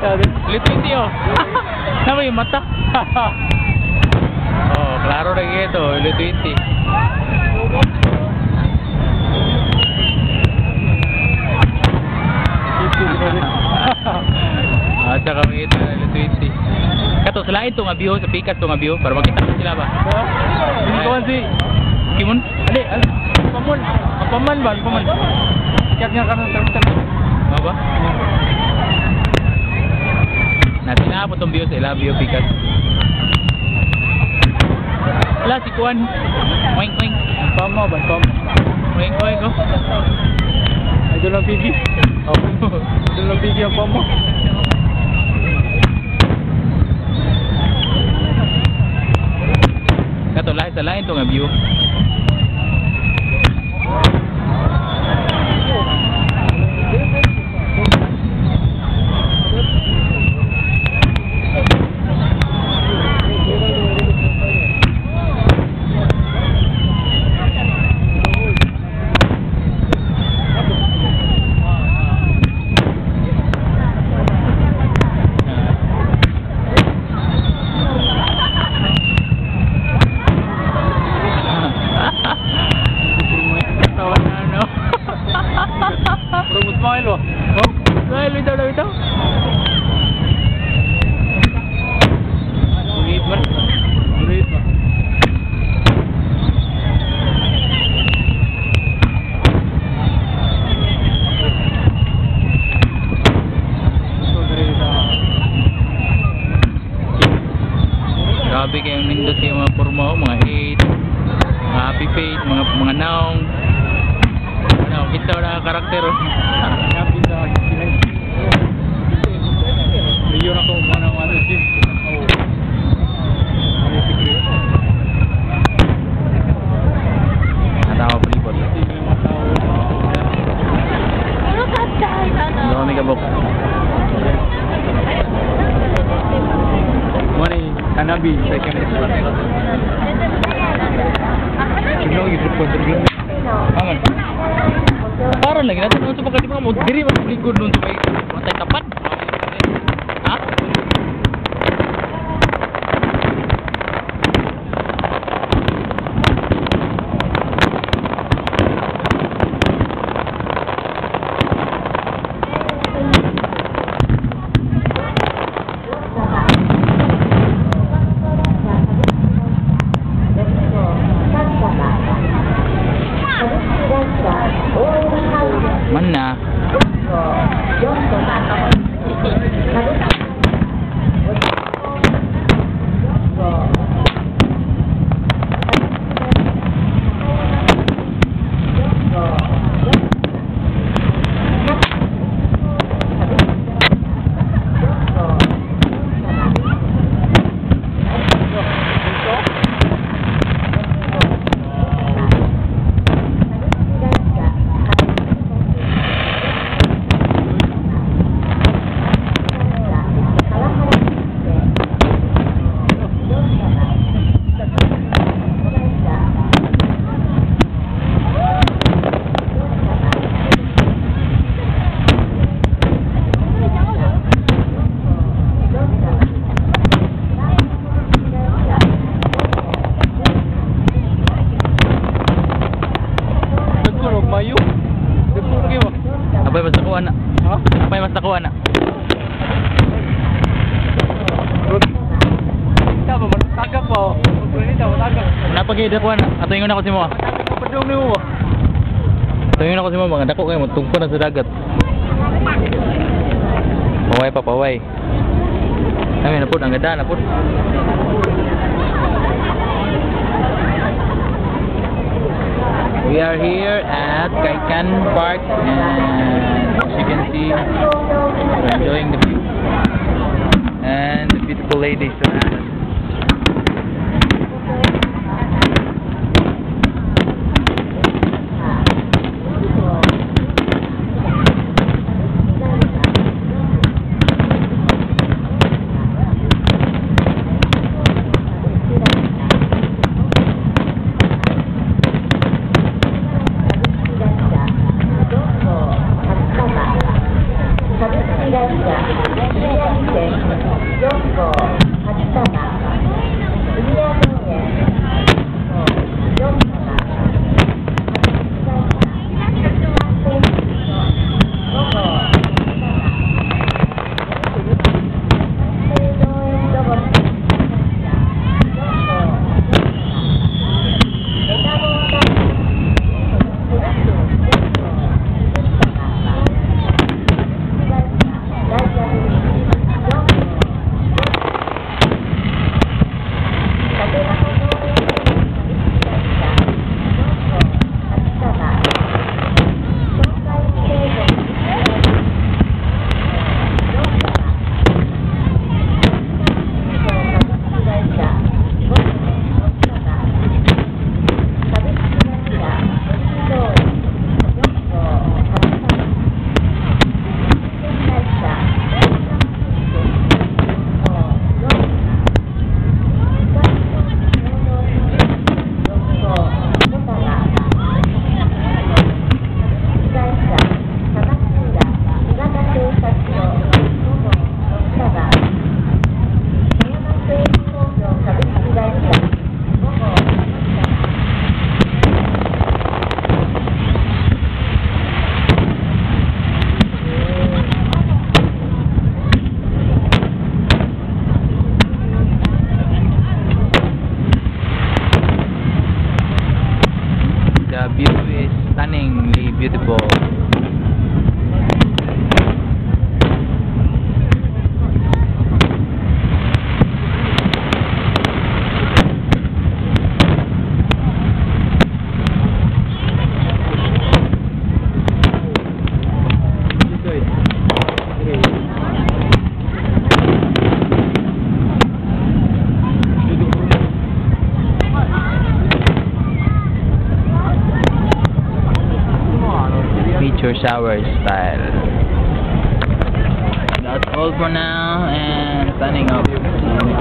Litwiti oh. Nama yung mata. Oh, klaro na ito, litwiti. Ah, saka makita na litwiti. Kato, selain ito nga view, sa pikas ito nga view, para makita ko sila ba? Hindi ko man si Kimon? Ali, paman. Paman ba? Paman. Sikat nga ka ng term. Ano ba? Natin na po itong view sa ila, view pikas. Wala, si Kuan. Oink, oink. Pama ba? Pama. Oink, oink, oh. Idol ng Piggy. Oh. Idol ng Piggy ang pama. Kato, lahat sa lain ito nga view. Smile oh. Oh, smile bitaw. Ulit ba? Grabe kayong nindot yung mga porma, mga 8, mga happy fate, mga naong. Kita na karakter oh. Happy sa Pilipinas. Yun ako muna ng ano din. Oh. Natawa palibot. Hindi kami kabok. Muna yung hanabi sa kamera. Sino yung tripod? Aman. Parang lagi natin sa pagkali mga mo. Diri mas lingkod nun sa may matay tapat. Ha? Mana? Apay mas nakuha na. Ha? Apay mas nakuha na. Kita ba? Matagap pa oh. Matagap. Napag-i-ida ko na. Ato yung ako si mo. Padung ni mo. Ato yung ako si mo. Mga dako kayo. Matungko na sa dagat. Paway pa, paway. Ay, napod. Ang ganda, napod. We are here at Kaikan Park and as you can see, we're enjoying the view and the beautiful ladies around us. The view is stunningly beautiful. Meteor shower style. That's all for now, and signing off.